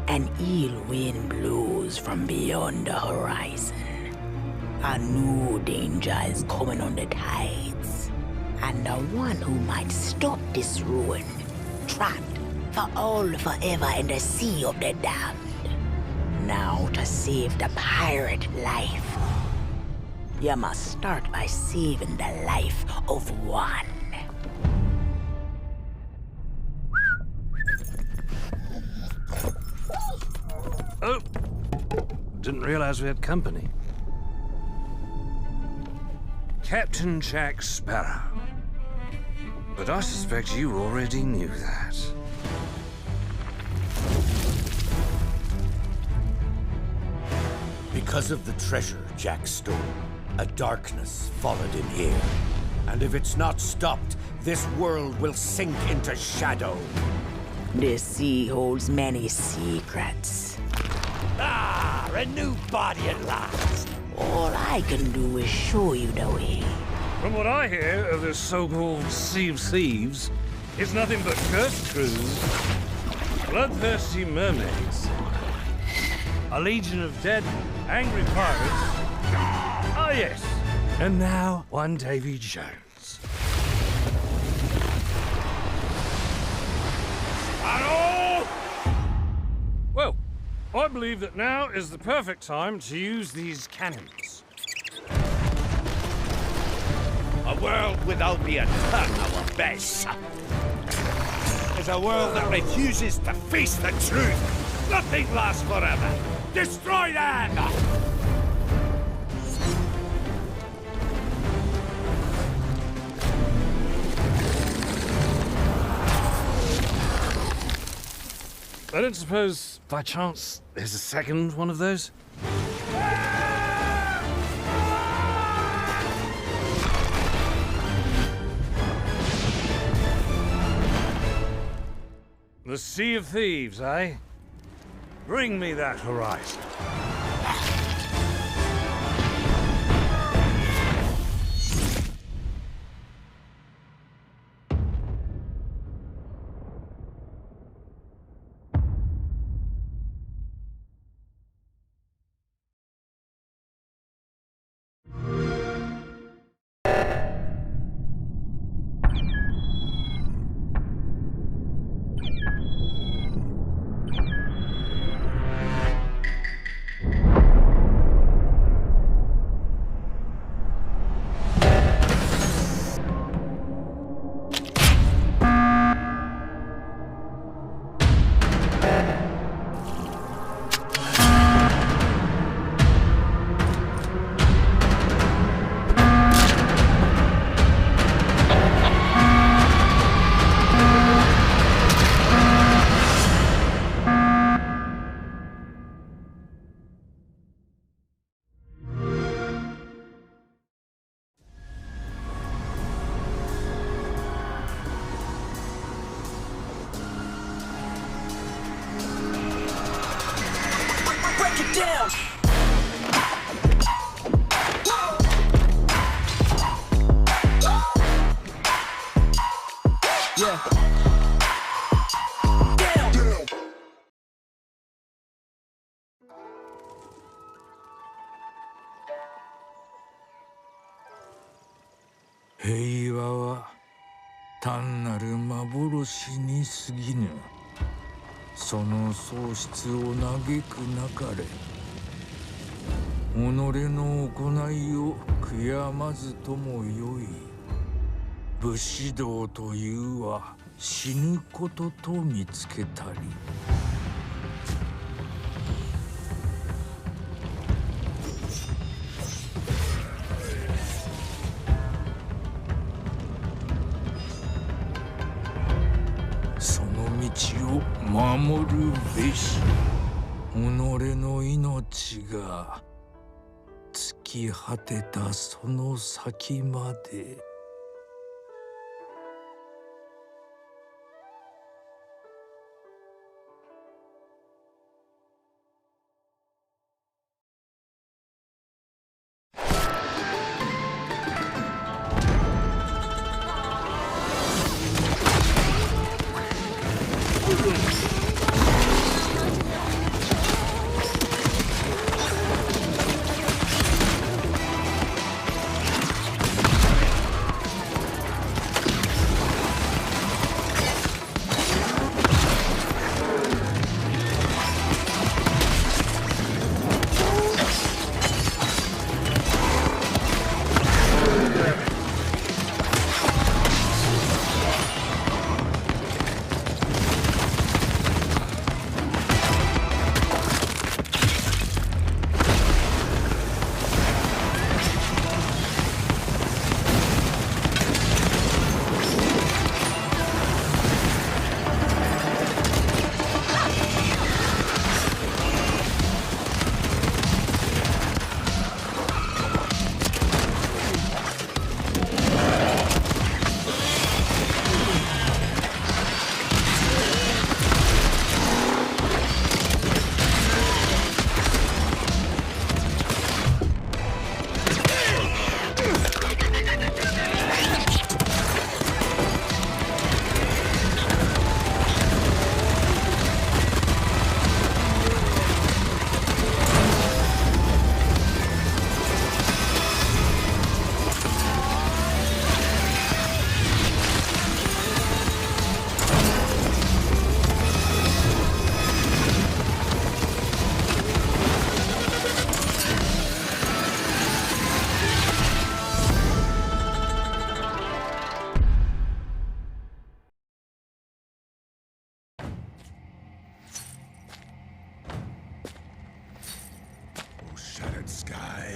An ill wind blows from beyond the horizon. A new danger is coming on the tides. And the one who might stop this ruin, trapped for all forever in the sea of the damned. Now to save the pirate life, you must start by saving the life of one. Oh, didn't realize we had company. Captain Jack Sparrow. But I suspect you already knew that. Because of the treasure Jack stole, a darkness followed him here. And if it's not stopped, this world will sink into shadow. This sea holds many secrets. Ah, a new body at last. All I can do is show you the way. From what I hear of this so-called Sea of Thieves, it's nothing but cursed crews, bloodthirsty mermaids, a legion of dead, angry pirates. Ah, yes. And now, one Davy Jones. Hello! Well, I believe that now is the perfect time to use these cannons. A world without the eternal abyss is a world that refuses to face the truth. Nothing lasts forever. Destroy that! I don't suppose, by chance, there's a second one of those? The Sea of Thieves, eh? Bring me that horizon. Down! Yeah. Down.平和は単なる幻に過ぎぬ。その喪失を嘆くなかれ。己の行いを悔やまずともよい。武士道というは死ぬことと見つけたり。その道を守るべし。己の命が尽き果てたその先まで。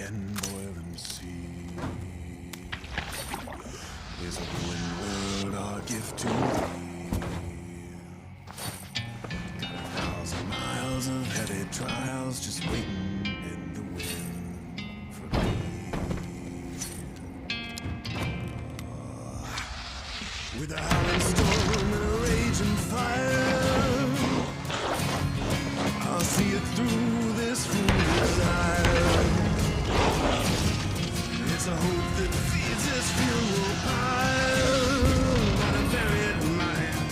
and boiling sea. Is a ruined world our gift to thee? Got 1,000 miles of heavy trials just waiting in the wind for me. With a howling storm and a raging fire, I'll see it through this fool's desire. It's a hope that feeds this funeral pyre. Gotta bury it in my hand.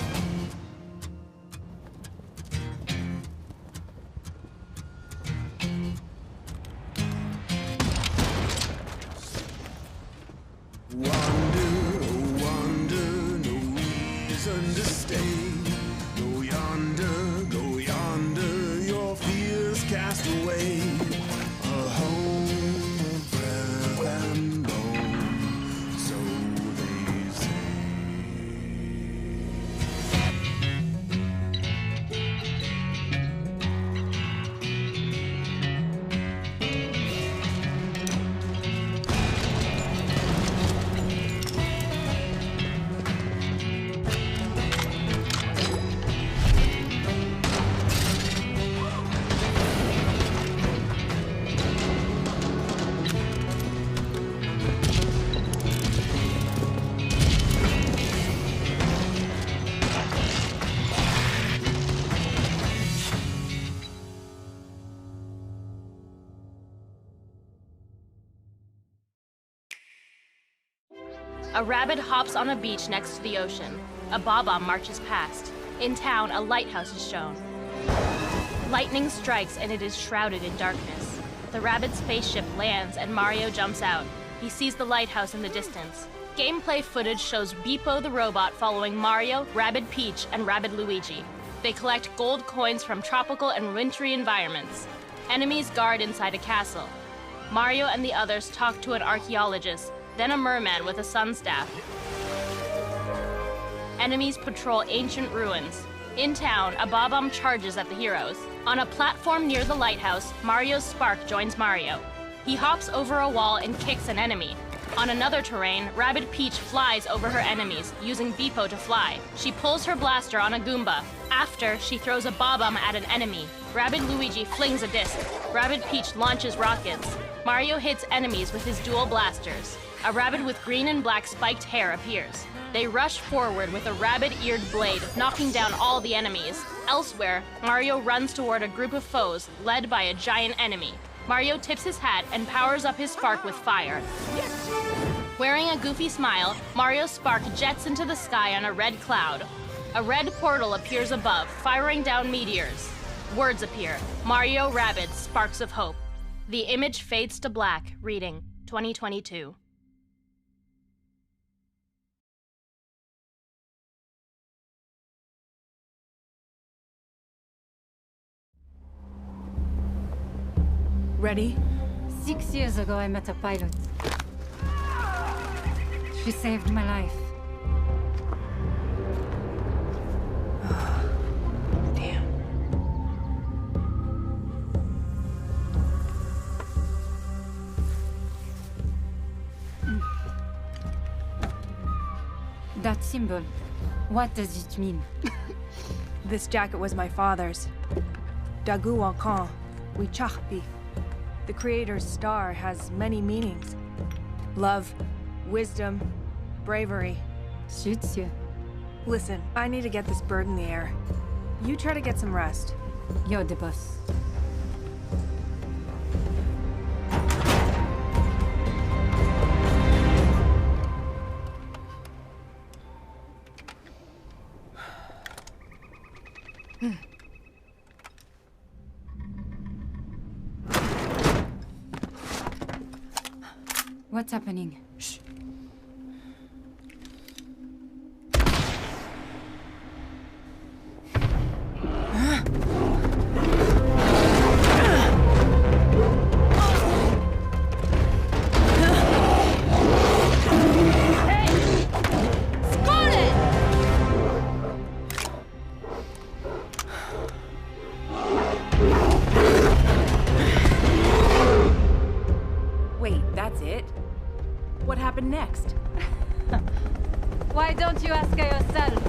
Wander, oh wander, no reason to stay. Go yonder, your fears cast away. A home of breath and bone, so they say. A rabbit hops on a beach next to the ocean. A bob-omb marches past. In town, a lighthouse is shown. Lightning strikes and it is shrouded in darkness. The rabbit spaceship lands and Mario jumps out. He sees the lighthouse in the distance. Gameplay footage shows Beepo the robot following Mario, Rabbid Peach, and Rabbid Luigi. They collect gold coins from tropical and wintry environments. Enemies guard inside a castle. Mario and the others talk to an archaeologist, then a merman with a sun staff. Enemies patrol ancient ruins. In town, a bob-omb charges at the heroes. On a platform near the lighthouse, Mario's Spark joins Mario. He hops over a wall and kicks an enemy. On another terrain, Rabbid Peach flies over her enemies, using Beepo to fly. She pulls her blaster on a Goomba. After, she throws a bob-omb at an enemy. Rabbid Luigi flings a disc. Rabbid Peach launches rockets. Mario hits enemies with his dual blasters. A rabbit with green and black spiked hair appears. They rush forward with a rabbit-eared blade, knocking down all the enemies. Elsewhere, Mario runs toward a group of foes, led by a giant enemy. Mario tips his hat and powers up his Spark with fire. Yes! Wearing a goofy smile, Mario's Spark jets into the sky on a red cloud. A red portal appears above, firing down meteors. Words appear. Mario Rabbids, Sparks of Hope. The image fades to black, reading 2022. Ready? 6 years ago, I met a pilot. She saved my life. Damn. That symbol, what does it mean? This jacket was my father's. Dagu Wankan, Wichahpi. The Creator's star has many meanings. Love, wisdom, bravery. Suits you. Listen, I need to get this bird in the air. You try to get some rest. You're the boss. What's happening? Shh. happen next? Why don't you ask her yourself?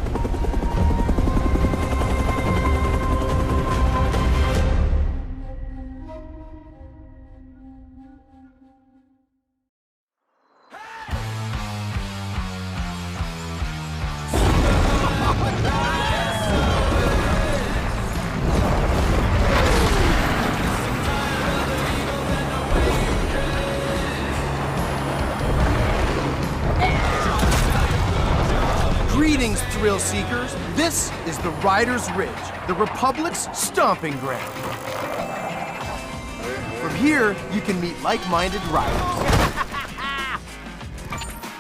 Greetings, thrill seekers. This is the Riders Ridge, the Republic's stomping ground. From here, you can meet like-minded riders,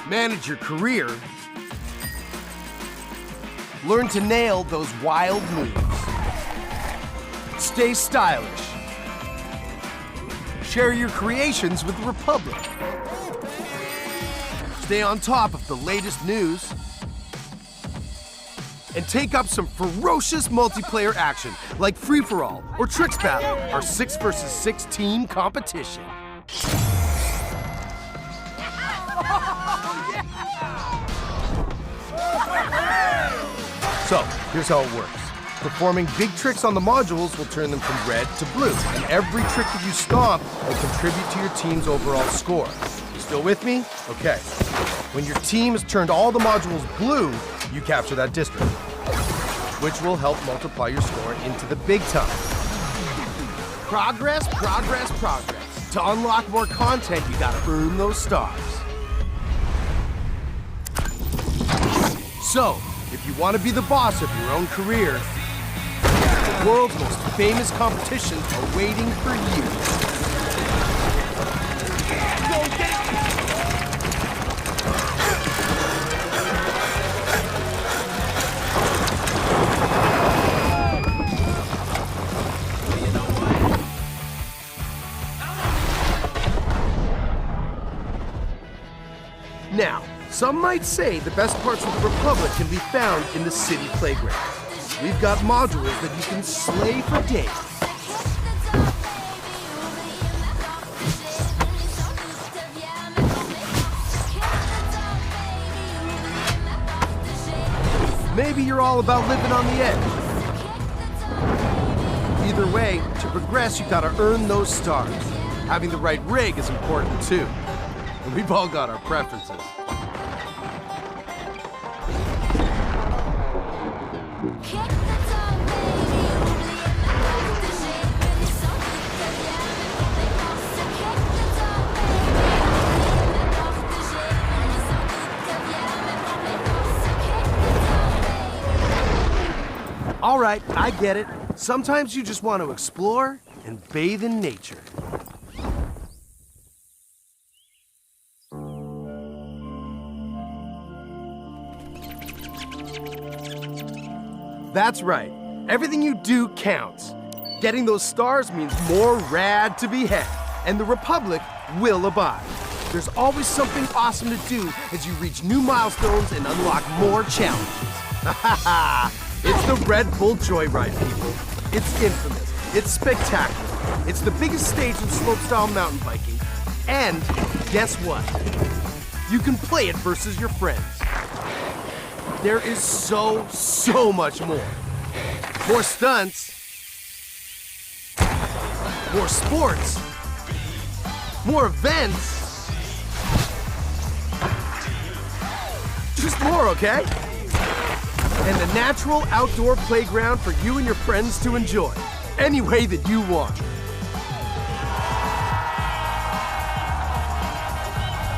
manage your career, learn to nail those wild moves, stay stylish, share your creations with the Republic, stay on top of the latest news, and take up some ferocious multiplayer action like Free-for-All or Tricks Battle, our 6 versus 6 team competition. So, here's how it works. Performing big tricks on the modules will turn them from red to blue, and every trick that you stomp will contribute to your team's overall score. You still with me? Okay. When your team has turned all the modules blue, you capture that district, which will help multiply your score into the big time. Progress, progress, progress. To unlock more content, you gotta earn those stars. So, if you want to be the boss of your own career, the world's most famous competitions are waiting for you. Go get it! Now, some might say the best parts of the Republic can be found in the city playground. We've got modules that you can slay for days. Maybe you're all about living on the edge. Either way, to progress, you gotta earn those stars. Having the right rig is important too. And we've all got our preferences. All right, I get it. Sometimes you just want to explore and bathe in nature. That's right. Everything you do counts. Getting those stars means more rad to be had, and the Republic will abide. There's always something awesome to do as you reach new milestones and unlock more challenges. Ha ha ha! It's the Red Bull Joyride, people. It's infamous. It's spectacular. It's the biggest stage in slopestyle mountain biking. And guess what? You can play it versus your friends. There is so much more. More stunts. More sports. More events. Just more, okay? And a natural outdoor playground for you and your friends to enjoy, any way that you want.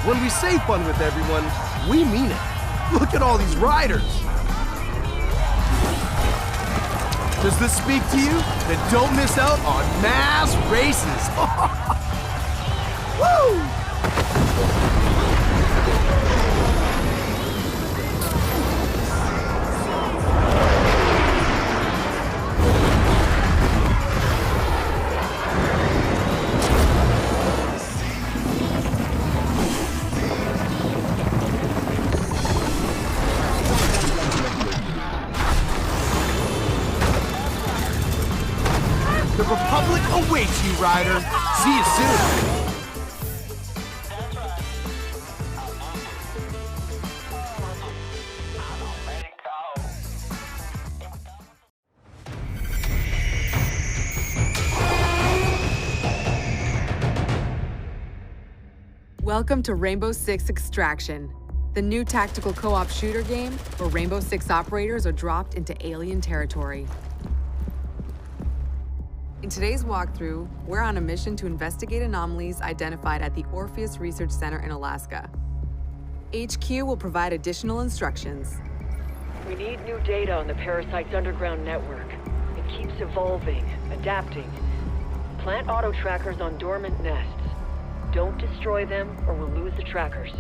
When we say fun with everyone, we mean it. Look at all these riders. Does this speak to you? Then don't miss out on mass races. Woo! The Republic awaits you, rider. See you soon. Welcome to Rainbow Six Extraction, the new tactical co-op shooter game where Rainbow Six operators are dropped into alien territory. In today's walkthrough, we're on a mission to investigate anomalies identified at the Orpheus Research Center in Alaska. HQ will provide additional instructions. We need new data on the parasite's underground network. It keeps evolving, adapting. Plant auto trackers on dormant nests. Don't destroy them or we'll lose the trackers.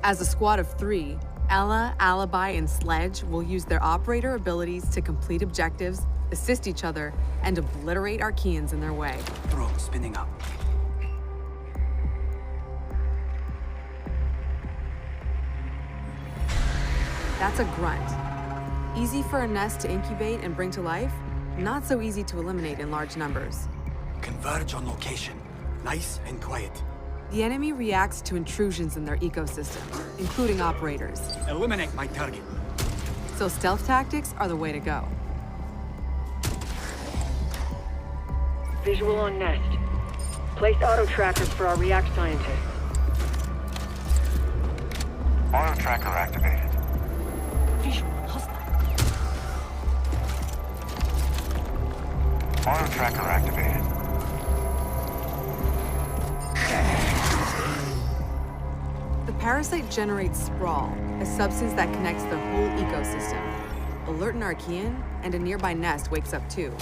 As a squad of 3, Ella, Alibi, and Sledge will use their operator abilities to complete objectives, assist each other, and obliterate Archeans in their way. Drone spinning up. That's a grunt. Easy for a nest to incubate and bring to life, not so easy to eliminate in large numbers. Converge on location. Nice and quiet. The enemy reacts to intrusions in their ecosystem, including operators. Eliminate my target. So stealth tactics are the way to go. Visual on nest. Place auto trackers for our React scientists. Auto tracker activated. Visual hostile. Auto tracker activated. The parasite generates sprawl, a substance that connects their whole ecosystem. Alert an Archean, and a nearby nest wakes up too.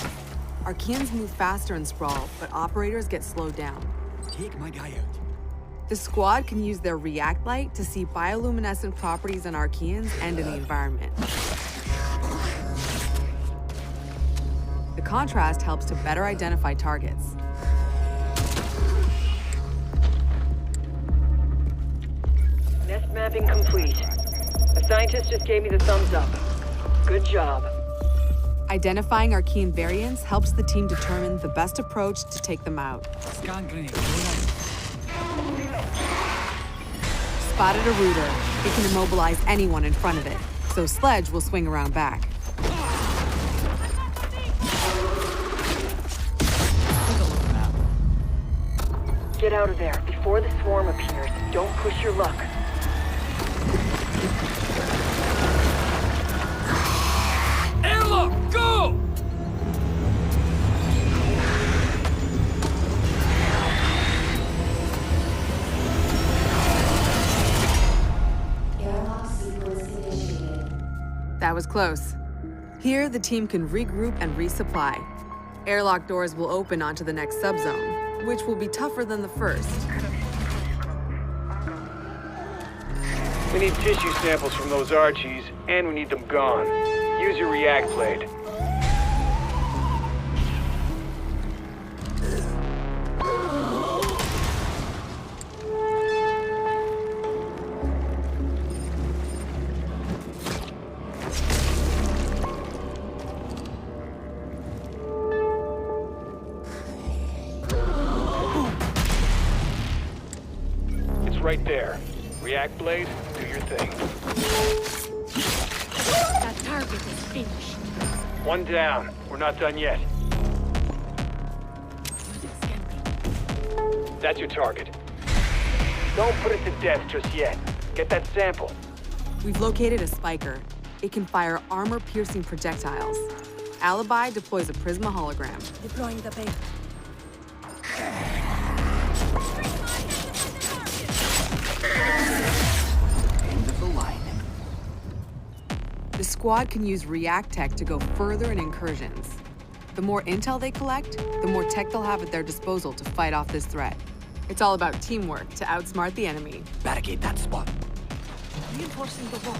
Archeans move faster in sprawl, but operators get slowed down. Take my guy out. The squad can use their React light to see bioluminescent properties in Archeans and in the environment. The contrast helps to better identify targets. Nest mapping complete. A scientist just gave me the thumbs up. Good job. Identifying Archean variants helps the team determine the best approach to take them out. Scan grenade. Spotted a rooter. It can immobilize anyone in front of it, so Sledge will swing around back. Get out of there before the swarm appears. Don't push your luck. Airlock, go! That was close. Here, the team can regroup and resupply. Airlock doors will open onto the next subzone, which will be tougher than the first. We need tissue samples from those Archies, and we need them gone. Use your React blade. It's right there. React blade, do your thing. That target is finished. One down. We're not done yet. That's your target. Don't put it to death just yet. Get that sample. We've located a spiker. It can fire armor-piercing projectiles. Alibi deploys a Prisma hologram. Deploying the paper. End of the line. The squad can use React tech to go further in incursions. The more intel they collect, the more tech they'll have at their disposal to fight off this threat. It's all about teamwork to outsmart the enemy. Barricade that spot. Reinforcing the wall.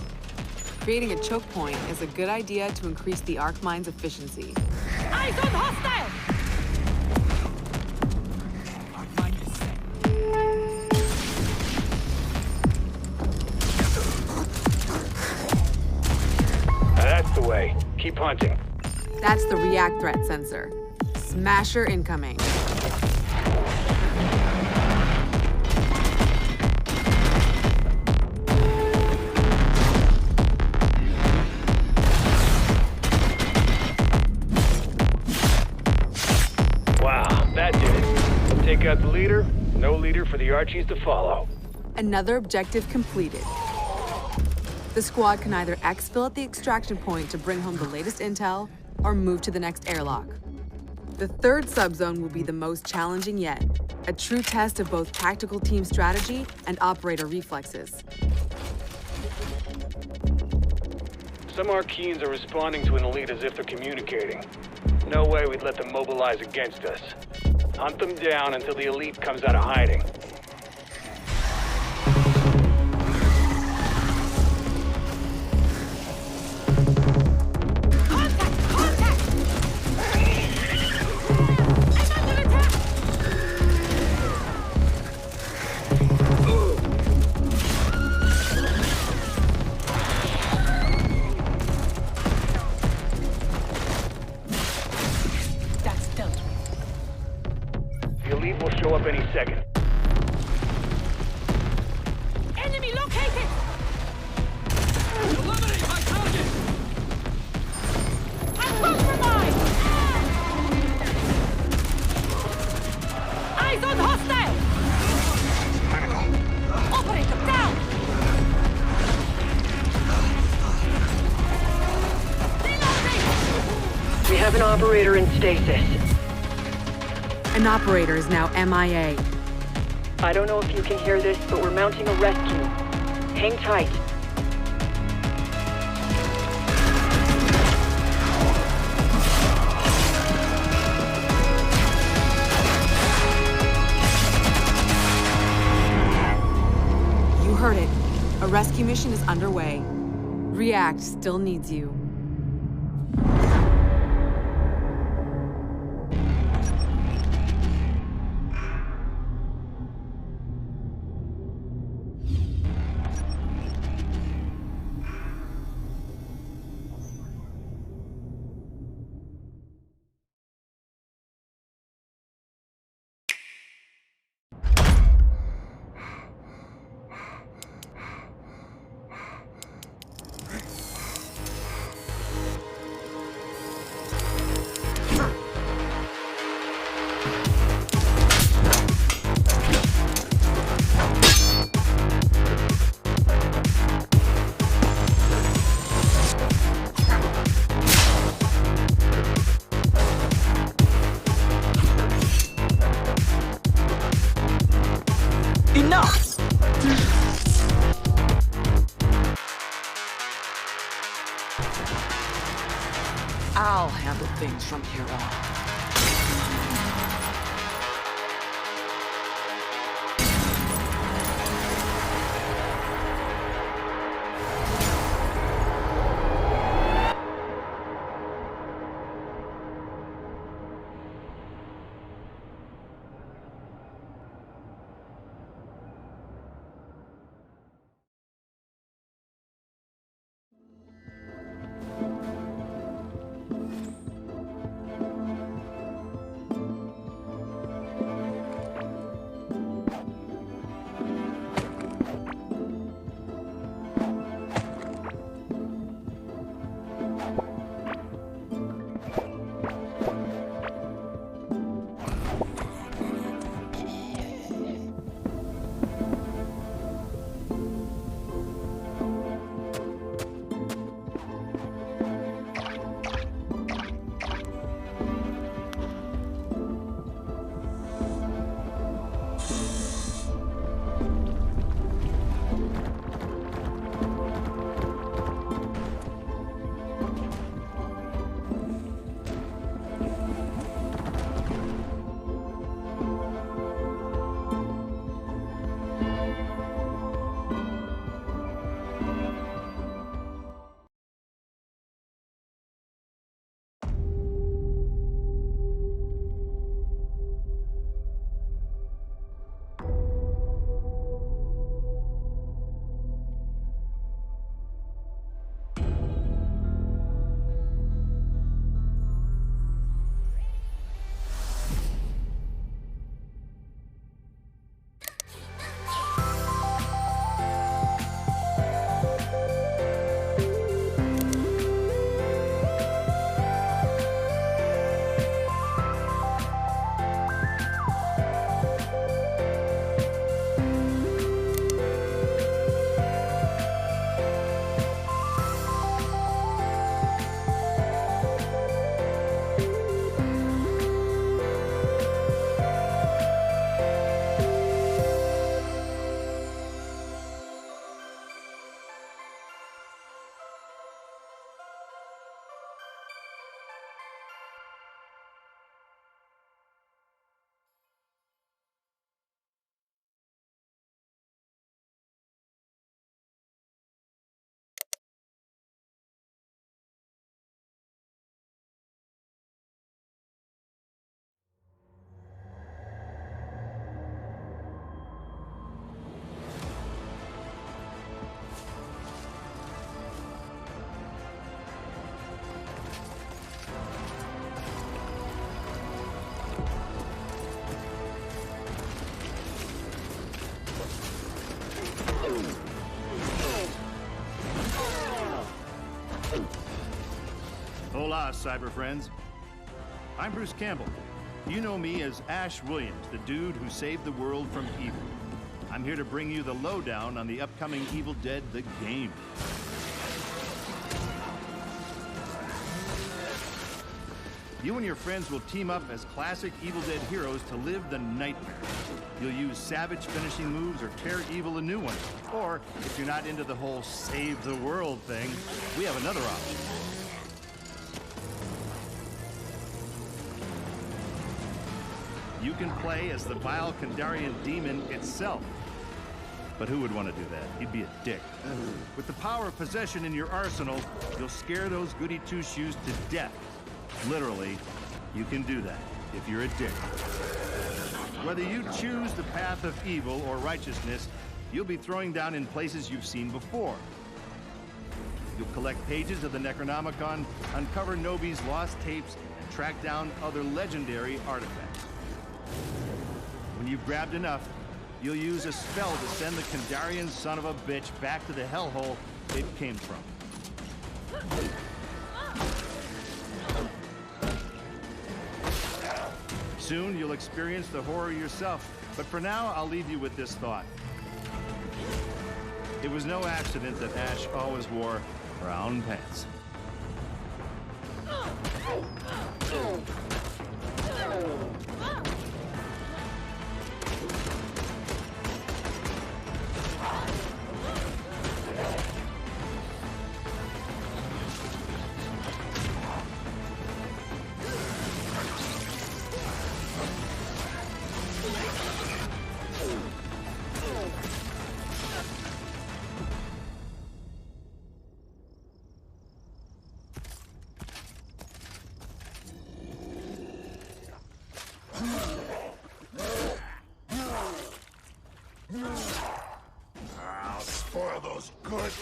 Creating a choke point is a good idea to increase the arc mine's efficiency. Eyes on hostile! Our mine is set. That's the way. Keep hunting. That's the React threat sensor. Smasher incoming. Wow, that did it. Take out the leader, no leader for the Archies to follow. Another objective completed. The squad can either exfil at the extraction point to bring home the latest intel, or move to the next airlock. The third subzone will be the most challenging yet, a true test of both tactical team strategy and operator reflexes. Some Archeans are responding to an elite as if they're communicating. No way we'd let them mobilize against us. Hunt them down until the elite comes out of hiding. The elite will show up any second. Enemy located! Eliminate my target! I'm compromised! Eyes on hostile! Operator down! Reloading! We have an operator in stasis. An operator is now MIA. I don't know if you can hear this, but we're mounting a rescue. Hang tight. You heard it. A rescue mission is underway. React still needs you. Enough! I'll handle things from here on. Hola, cyber friends. I'm Bruce Campbell. You know me as Ash Williams, the dude who saved the world from evil. I'm here to bring you the lowdown on the upcoming Evil Dead the game. You and your friends will team up as classic Evil Dead heroes to live the nightmare. You'll use savage finishing moves or tear evil a new one. Or, if you're not into the whole save the world thing, we have another option. You can play as the vile Kandarian demon itself. But who would want to do that? He'd be a dick. With the power of possession in your arsenal, you'll scare those goody two-shoes to death. Literally, you can do that if you're a dick. Whether you choose the path of evil or righteousness, you'll be throwing down in places you've seen before. You'll collect pages of the Necronomicon, uncover Nobi's lost tapes, and track down other legendary artifacts. When you've grabbed enough, you'll use a spell to send the Kandarian son of a bitch back to the hellhole it came from. Soon, you'll experience the horror yourself, but for now, I'll leave you with this thought. It was no accident that Ash always wore brown pants. I'll spoil those good.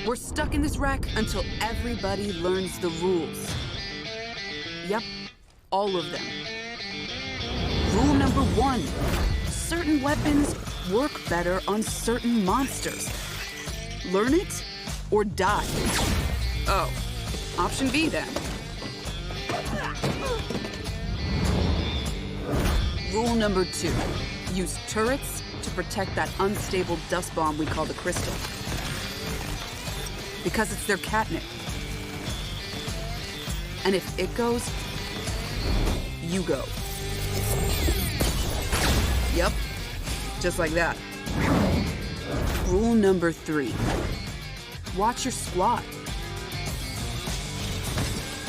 We're stuck in this wreck until everybody learns the rules. Yep, all of them. Rule number 1. Certain weapons work better on certain monsters. Learn it or die. Oh, option B then. Rule number 2. Use turrets to protect that unstable dust bomb we call the crystal. Because it's their catnip. And if it goes, you go. Yep, just like that. Rule number 3. Watch your squad.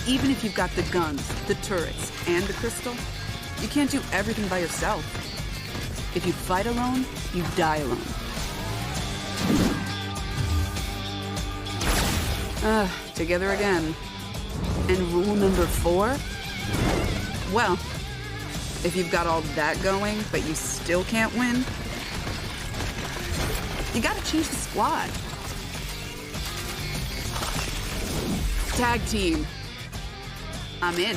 Even if you've got the guns, the turrets, and the crystal, you can't do everything by yourself. If you fight alone, you die alone. Together again. And rule number 4? Well, if you've got all that going, but you still can't win, you gotta change the squad. Tag team. I'm in.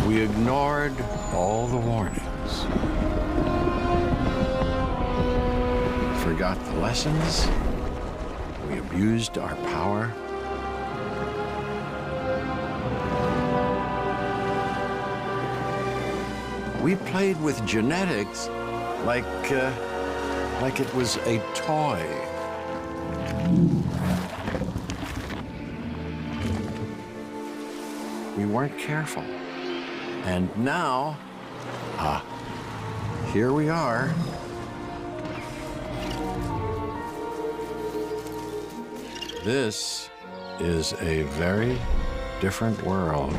We ignored all the warnings. Forgot the lessons. We abused our power. We played with genetics like it was a toy. We weren't careful. And now, here we are. This is a very different world.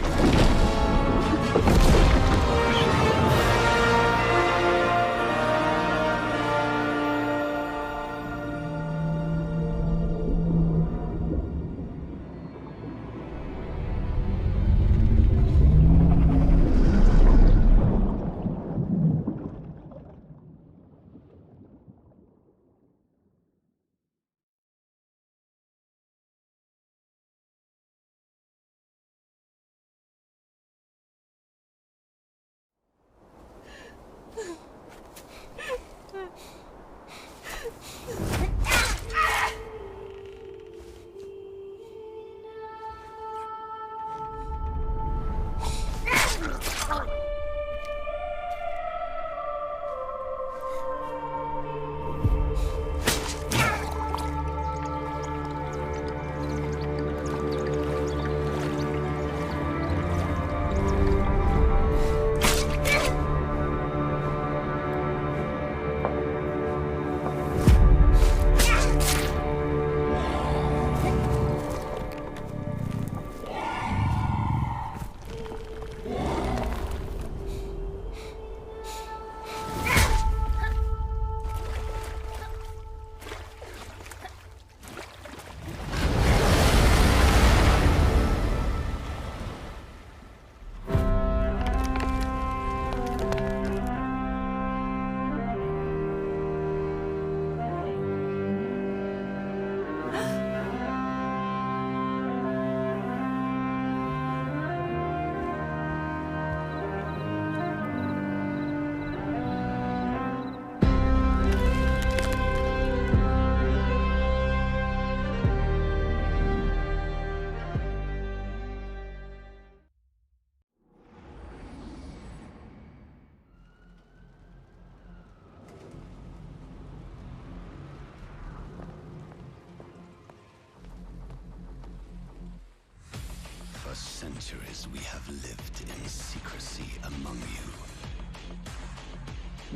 centuries we have lived in secrecy among you,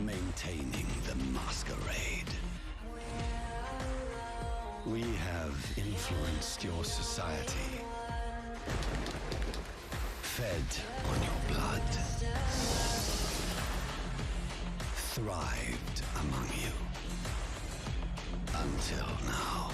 maintaining the masquerade. We have influenced your society, fed on your blood, thrived among you, until now.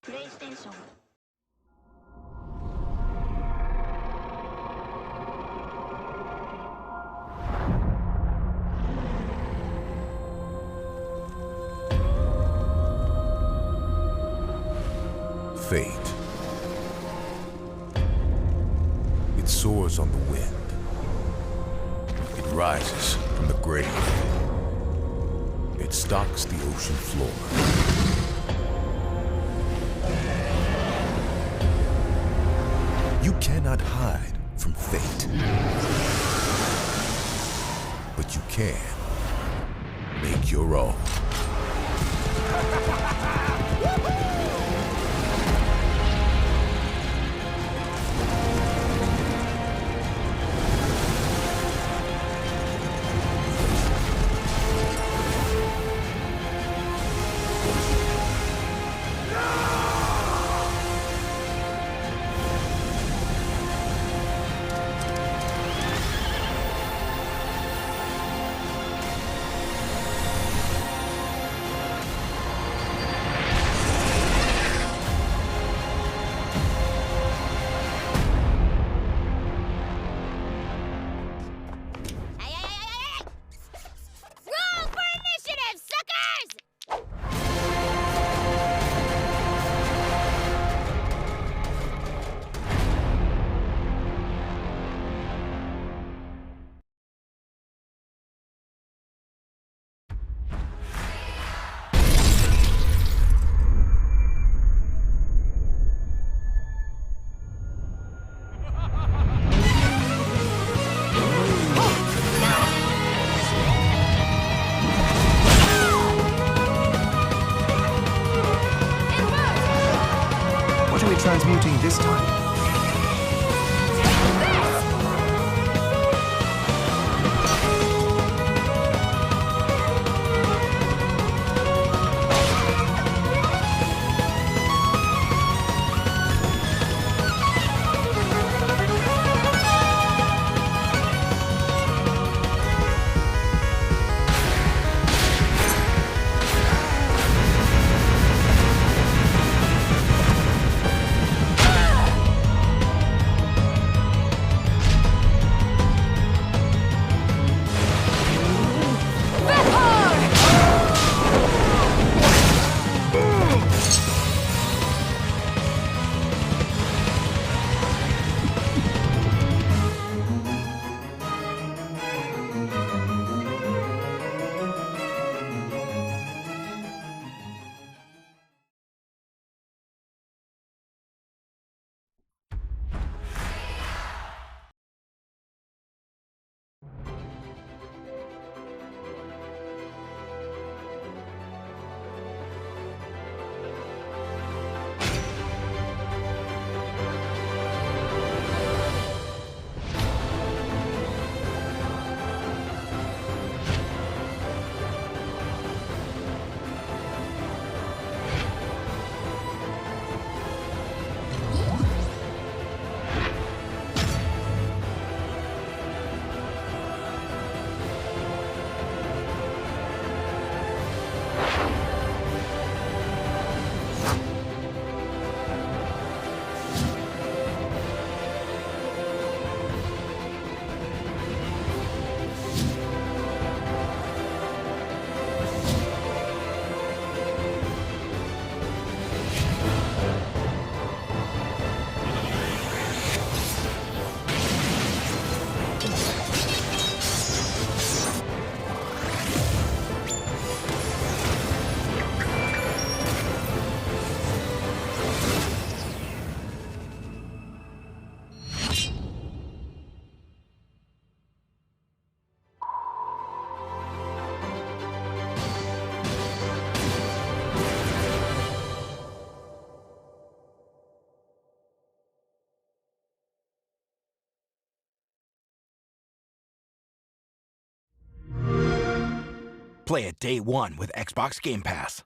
PlayStation. Fate. It soars on the wind. It rises from the grave. It stalks the ocean floor. You cannot hide from fate. But you can make your own. transmuting this time? Play it day one with Xbox Game Pass.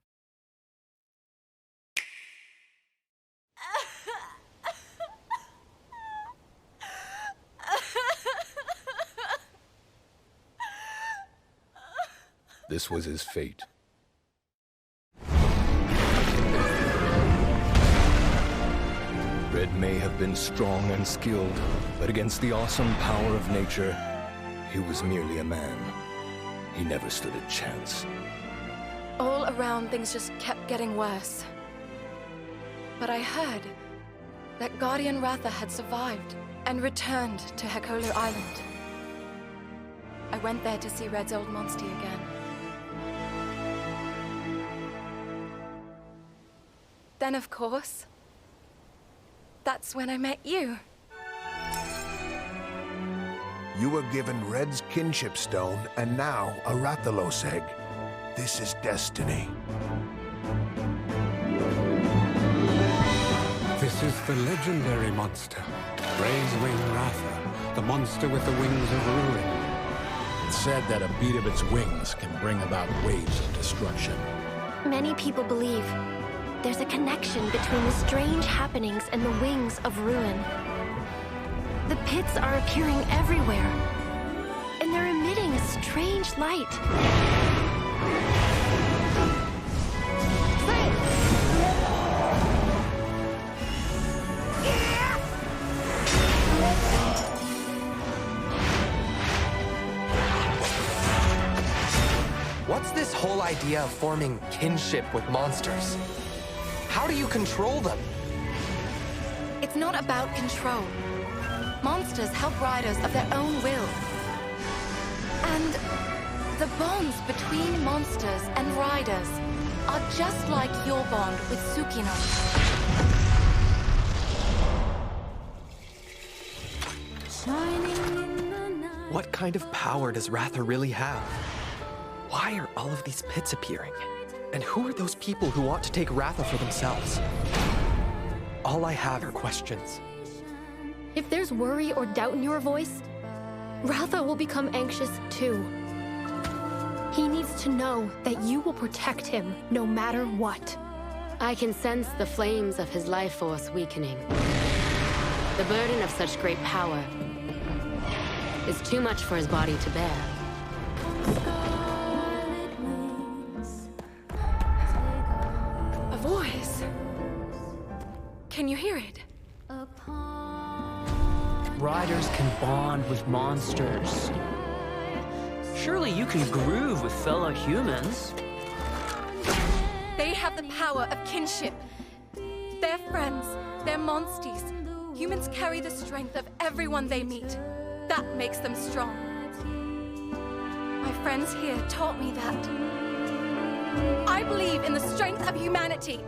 This was his fate. Red may have been strong and skilled, but against the awesome power of nature, he was merely a man. He never stood a chance. All around, things just kept getting worse. But I heard that Guardian Ratha had survived and returned to Hekolu Island. I went there to see Red's old monster again. Then, of course, that's when I met you. You were given Red's kinship stone, and now a Rathalos egg. This is destiny. This is the legendary monster, Grey's Wing Ratha, the monster with the wings of ruin. It's said that a beat of its wings can bring about waves of destruction. Many people believe there's a connection between the strange happenings and the wings of ruin. The pits are appearing everywhere, and they're emitting a strange light. What's this whole idea of forming kinship with monsters? How do you control them? It's not about control. Monsters help riders of their own will. And the bonds between monsters and riders are just like your bond with Tsukino. What kind of power does Ratha really have? Why are all of these pits appearing? And who are those people who want to take Ratha for themselves? All I have are questions. If there's worry or doubt in your voice, Ratha will become anxious too. He needs to know that you will protect him no matter what. I can sense the flames of his life force weakening. The burden of such great power is too much for his body to bear. A voice. Can you hear it? Riders can bond with monsters. Surely you can groove with fellow humans. They have the power of kinship. They're friends. They're monsters. Humans carry the strength of everyone they meet. That makes them strong. My friends here taught me that. I believe in the strength of humanity.